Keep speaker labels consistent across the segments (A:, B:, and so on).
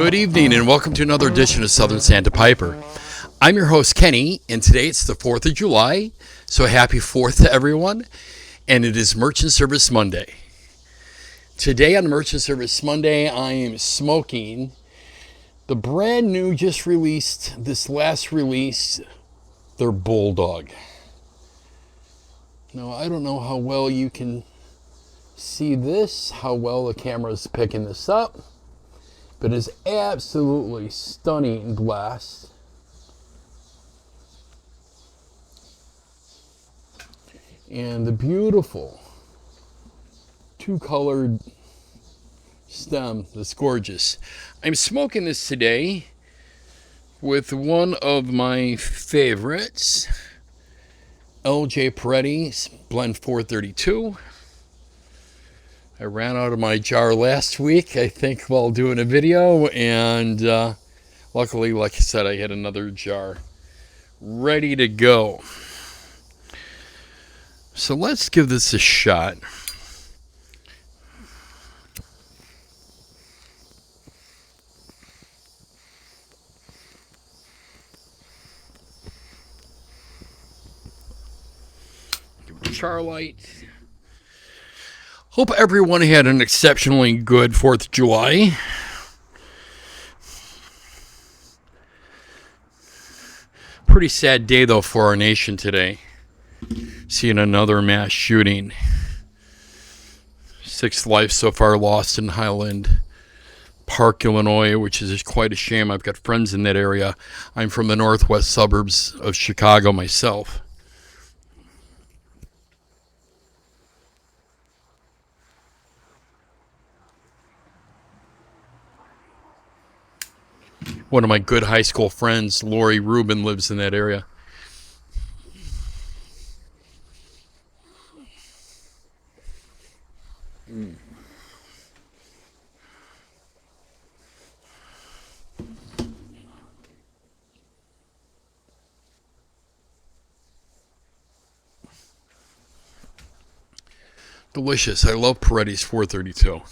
A: Good evening and welcome to another edition of Southern Santa Piper. I'm your host Kenny, and today it's the 4th of July, so happy 4th to everyone, and it is Merchant Service Monday. Today on Merchant Service Monday, I am smoking the brand new, just released, this last release, their Bulldog. Now, I don't know how well you can see this, how well the camera is picking this up, but it's absolutely stunning glass. And the beautiful two-colored stem that's gorgeous. I'm smoking this today with one of my favorites, LJ Peretti's Blend 432. I ran out of my jar last week, I think, while doing a video, and luckily, like I said, I had another jar ready to go. So let's give this a shot. Give it a char light. Hope everyone had an exceptionally good 4th of July. Pretty sad day, though, for our nation today. Seeing another mass shooting. 6 lives so far lost in Highland Park, Illinois, which is quite a shame. I've got friends in that area. I'm from the northwest suburbs of Chicago myself. One of my good high school friends, Lori Rubin, lives in that area. Delicious. I love Peretti's 432.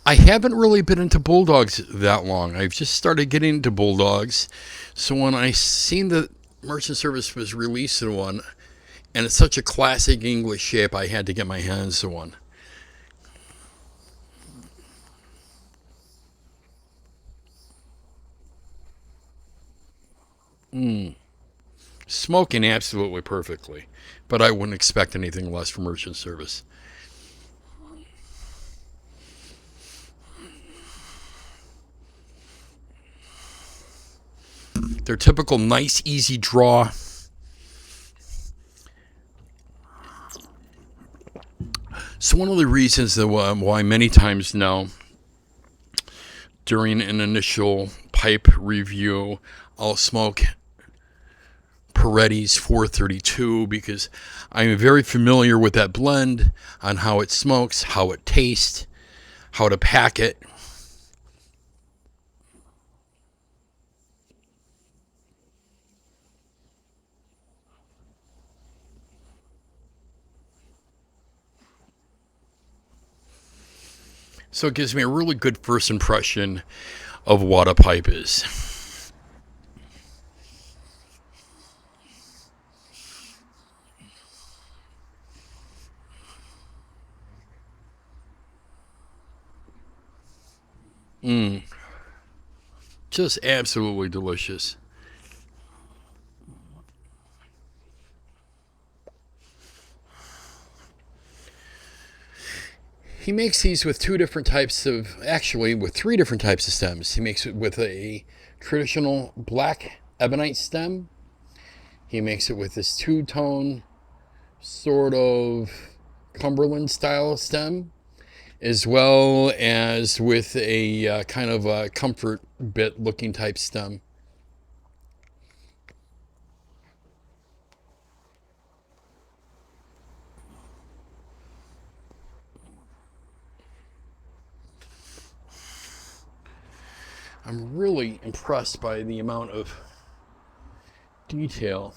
A: I haven't really been into Bulldogs that long. I've just started getting into Bulldogs. So when I seen that Merchant Service was releasing one, and it's such a classic English shape, I had to get my hands on one. Smoking absolutely perfectly, but I wouldn't expect anything less from Merchant Service. Their typical nice, easy draw. So one of the reasons that why many times now during an initial pipe review, I'll smoke Peretti's 432 because I'm very familiar with that blend on how it smokes, how it tastes, how to pack it. So it gives me a really good first impression of what a pipe is. Just absolutely delicious. He makes these with with 3 different types of stems. He makes it with a traditional black ebonite stem. He makes it with this two-tone sort of Cumberland style stem, as well as with a kind of a comfort bit looking type stem. I'm really impressed by the amount of detail.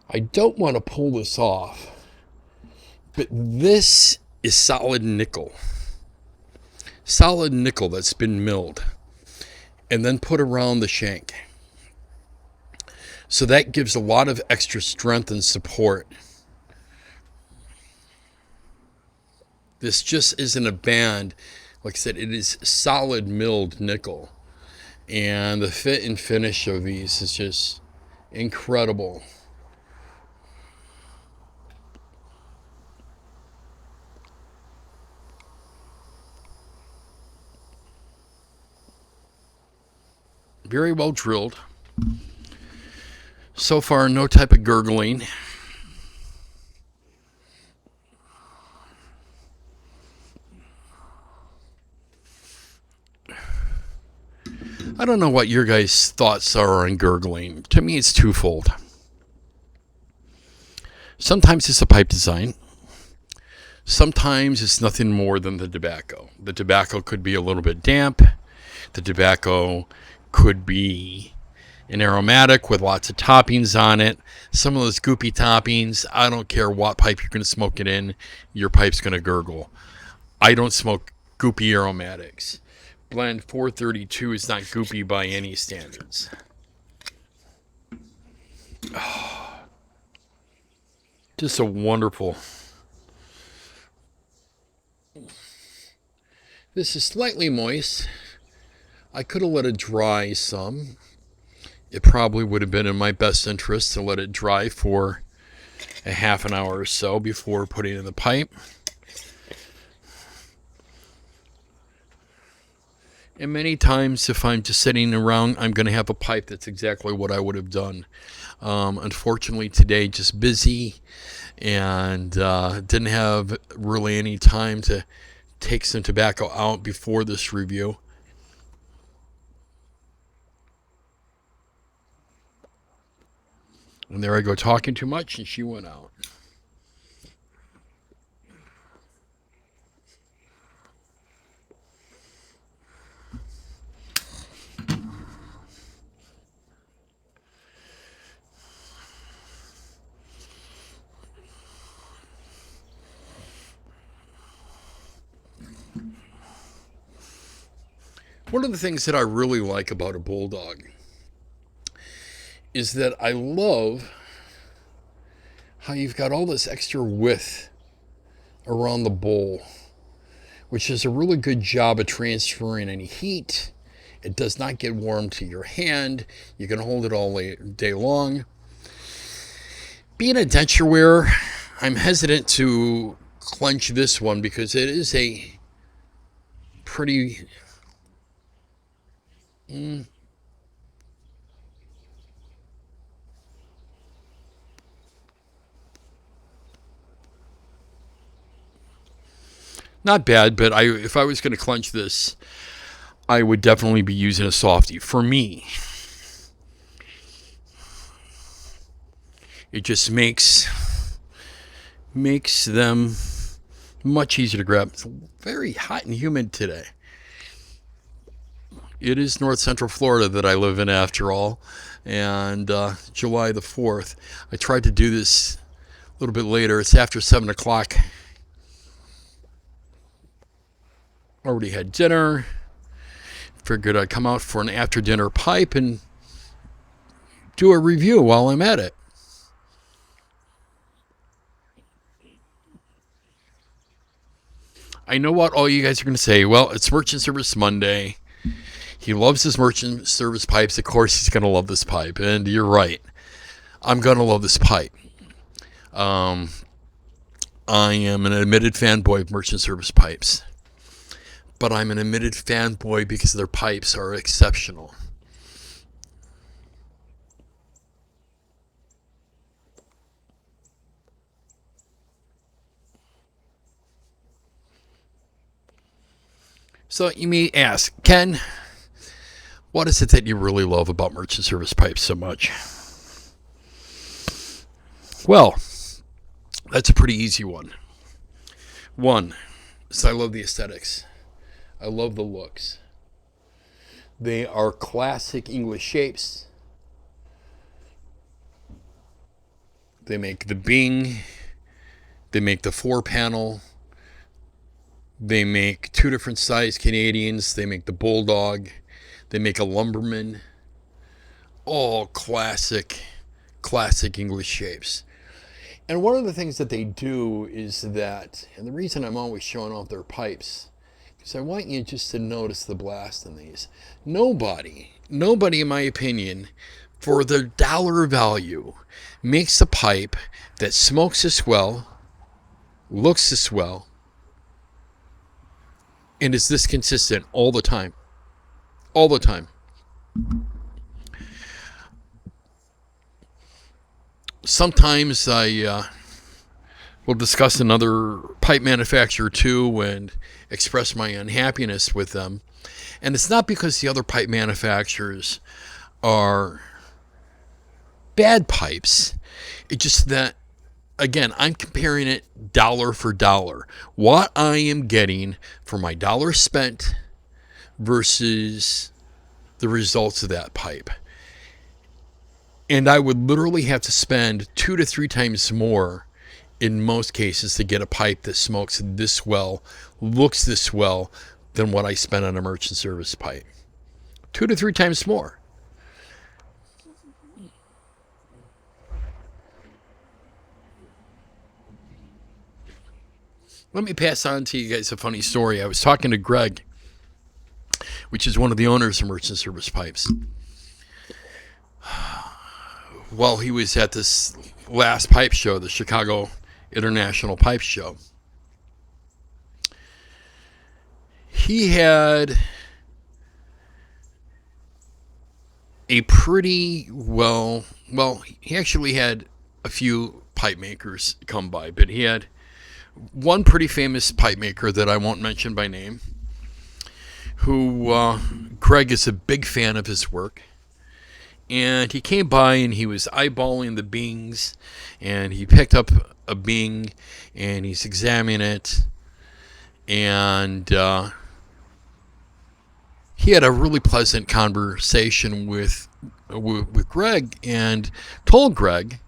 A: I don't want to pull this off, but this is solid nickel. Solid nickel that's been milled and then put around the shank. So that gives a lot of extra strength and support. This just isn't a band. Like I said, it is solid milled nickel. And the fit and finish of these is just incredible. Very well drilled. So far, no type of gurgling. I don't know what your guys' thoughts are on gurgling. To me, it's twofold. Sometimes it's a pipe design. Sometimes it's nothing more than the tobacco. The tobacco could be a little bit damp. The tobacco could be an aromatic with lots of toppings on it. Some of those goopy toppings, I don't care what pipe you're going to smoke it in, your pipe's going to gurgle. I don't smoke goopy aromatics. Blend 432 is not goopy by any standards. Oh, just a wonderful. This is slightly moist. I could have let it dry some. It probably would have been in my best interest to let it dry for a half an hour or so before putting it in the pipe. And many times, if I'm just sitting around, I'm going to have a pipe that's exactly what I would have done. Unfortunately, today, just busy and didn't have really any time to take some tobacco out before this review. And there I go talking too much, and she went out. One of the things that I really like about a Bulldog is that I love how you've got all this extra width around the bowl, which does a really good job of transferring any heat. It does not get warm to your hand. You can hold it all day long. Being a denture wearer, I'm hesitant to clench this one because it is a pretty not bad, but if I was going to clench this, I would definitely be using a softie. For me, it just makes them much easier to grab. It's very hot and humid today. It is North Central Florida that I live in, after all, and July the 4th. I tried to do this a little bit later. It's after 7 o'clock. Already had dinner. Figured I'd come out for an after-dinner pipe and do a review while I'm at it. I know what all you guys are going to say. Well, it's Merchant Service Monday. He loves his merchant service pipes. Of course, he's going to love this pipe. And you're right. I'm going to love this pipe. I am an admitted fanboy of merchant service pipes. But I'm an admitted fanboy because their pipes are exceptional. So you may ask, Ken, what is it that you really love about merchant service pipes so much? Well, that's a pretty easy one. One is I love the aesthetics. I love the looks. They are classic English shapes. They make the Bing. They make the 4-panel. They make 2 different size Canadians. They make the Bulldog. They make a Lumberman. All classic English shapes. And one of the things that they do is that, and the reason I'm always showing off their pipes, because I want you just to notice the blast in these. Nobody in my opinion, for their dollar value, makes a pipe that smokes this well, looks this well, and is this consistent all the time. All the time. Sometimes I will discuss another pipe manufacturer too and express my unhappiness with them. And it's not because the other pipe manufacturers are bad pipes. It's just that, again, I'm comparing it dollar for dollar. What I am getting for my dollar spent versus the results of that pipe. And I would literally have to spend 2 to 3 times more in most cases to get a pipe that smokes this well, looks this well, than what I spent on a merchant service pipe. 2 to 3 times more. Let me pass on to you guys a funny story. I was talking to Greg, which is one of the owners of Merchant Service Pipes. While he was at this last pipe show, the Chicago International Pipe Show, he had a pretty he actually had a few pipe makers come by, but he had one pretty famous pipe maker that I won't mention by name, who Greg is a big fan of his work. And he came by and he was eyeballing the Bings, and he picked up a Bing and he's examining it, and he had a really pleasant conversation with Greg, and told Greg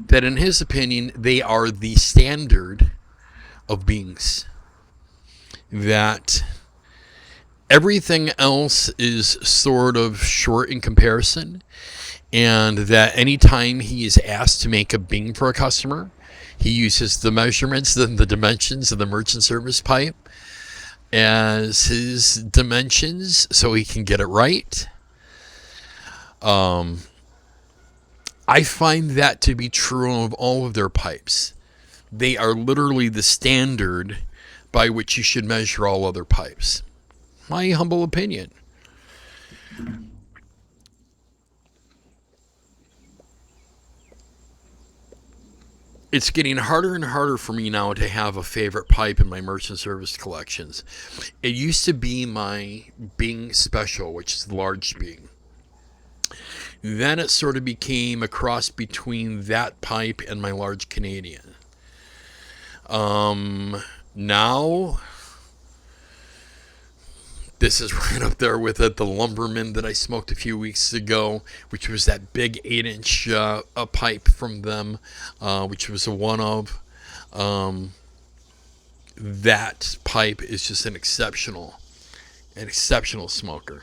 A: that in his opinion they are the standard of Bings, that everything else is sort of short in comparison, and that anytime he is asked to make a Bing for a customer, he uses the measurements and the dimensions of the merchant service pipe as his dimensions so he can get it right. I find that to be true of all of their pipes. They are literally the standard by which you should measure all other pipes. My humble opinion. It's getting harder and harder for me now to have a favorite pipe in my merchant service collections. It used to be my Bing Special, which is the large Bing. Then it sort of became a cross between that pipe and my large Canadian. Now, this is right up there with it, the Lumberman that I smoked a few weeks ago, which was that big 8-inch pipe from them, which was a one of. That pipe is just an exceptional smoker.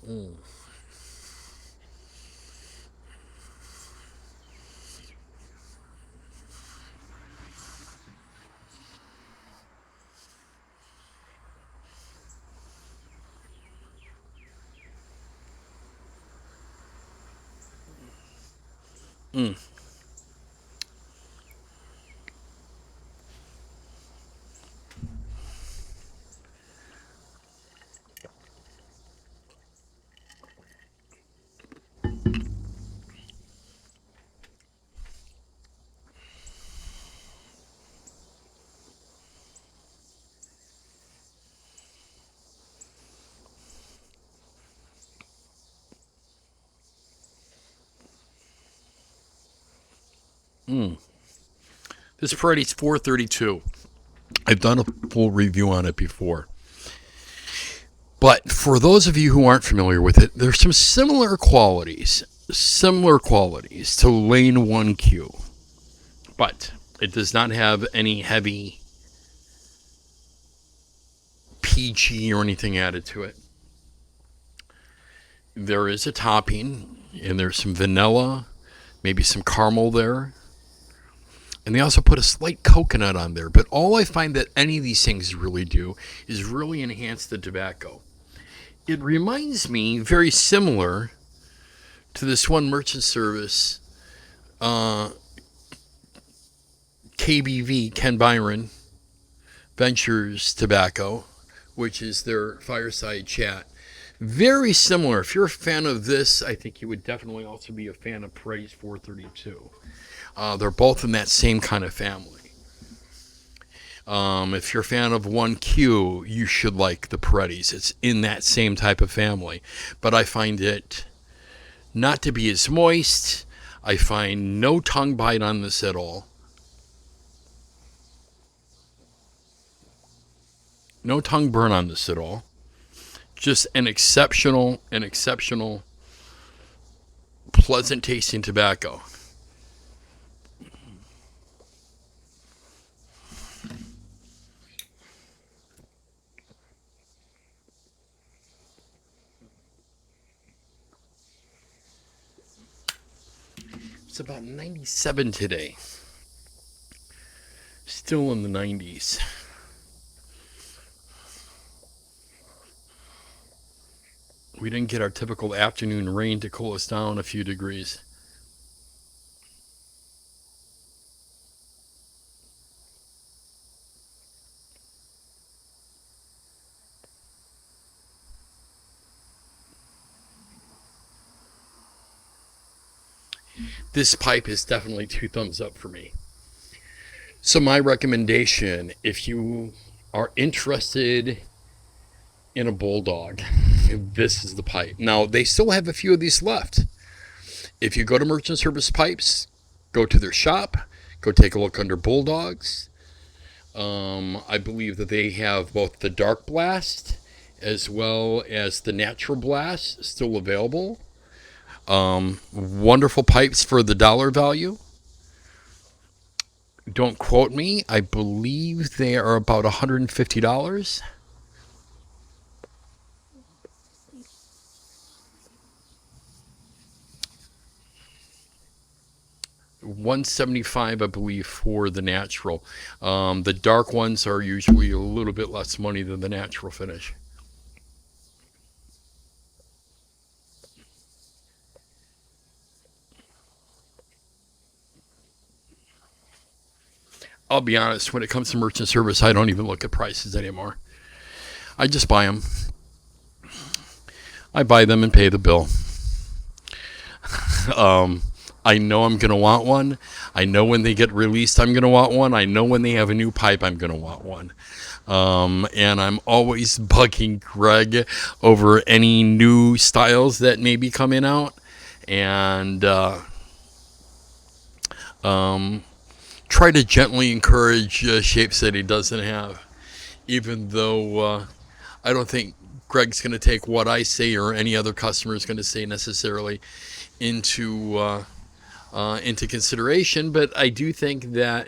A: Mm. Mm. This Paredes 432. I've done a full review on it before. But for those of you who aren't familiar with it, there's some similar qualities to Lane 1Q. But it does not have any heavy PG or anything added to it. There is a topping, and there's some vanilla, maybe some caramel there. And they also put a slight coconut on there. But all I find that any of these things really do is really enhance the tobacco. It reminds me very similar to this one merchant service, KBV, Ken Byron Ventures Tobacco, which is their fireside chat. Very similar. If you're a fan of this, I think you would definitely also be a fan of Paredes 432. They're both in that same kind of family. If you're a fan of 1Q, you should like the Paredes. It's in that same type of family. But I find it not to be as moist. I find no tongue bite on this at all. No tongue burn on this at all. Just an exceptional, pleasant tasting tobacco. It's about 97 today. Still in the 90s. We didn't get our typical afternoon rain to cool us down a few degrees. This pipe is definitely 2 thumbs up for me. So my recommendation, if you are interested in a Bulldog, this is the pipe. Now, they still have a few of these left. If you go to Merchant Service Pipes, go to their shop, go take a look under Bulldogs. I believe that they have both the Dark Blast as well as the Natural Blast still available. Wonderful pipes for the dollar value. Don't quote me. I believe they are about $150. $175, I believe, for the natural. The dark ones are usually a little bit less money than the natural finish. I'll be honest, when it comes to merchant service, I don't even look at prices anymore. I just buy them. I buy them and pay the bill. I know I'm going to want one. I know when they get released, I'm going to want one. I know when they have a new pipe, I'm going to want one. And I'm always bugging Greg over any new styles that may be coming out. And try to gently encourage shapes that he doesn't have. Even though I don't think Greg's going to take what I say or any other customer is going to say necessarily into consideration, but I do think that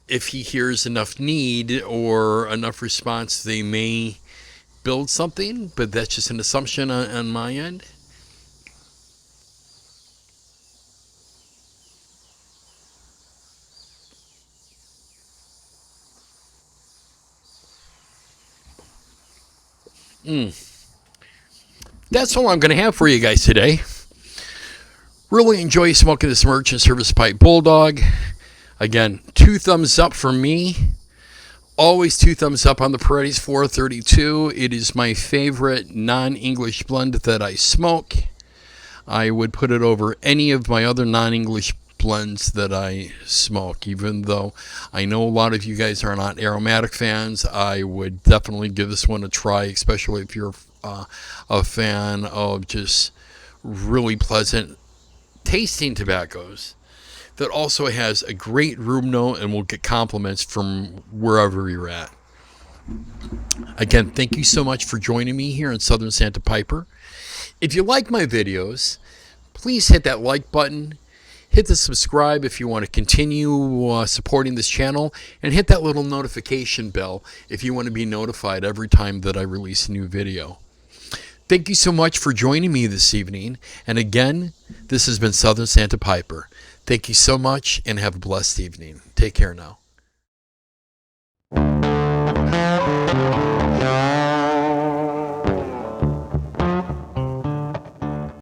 A: if he hears enough need or enough response, they may build something, but that's just an assumption on my end. That's all I'm going to have for you guys today. Really enjoy smoking this Merchant Service Pipe Bulldog. Again, 2 thumbs up for me. Always 2 thumbs up on the Paredes 432. It is my favorite non-English blend that I smoke. I would put it over any of my other non-English blends that I smoke. Even though I know a lot of you guys are not aromatic fans, I would definitely give this one a try, especially if you're a fan of just really pleasant tasting tobaccos. that also has a great room note and will get compliments from wherever you're at. Again, thank you so much for joining me here in Southern Santa Piper. If you like my videos, please hit that like button. Hit the subscribe if you want to continue supporting this channel, and hit that little notification bell if you want to be notified every time that I release a new video. Thank you so much for joining me this evening. And again, this has been Southern Santa Piper. Thank you so much and have a blessed evening. Take care now.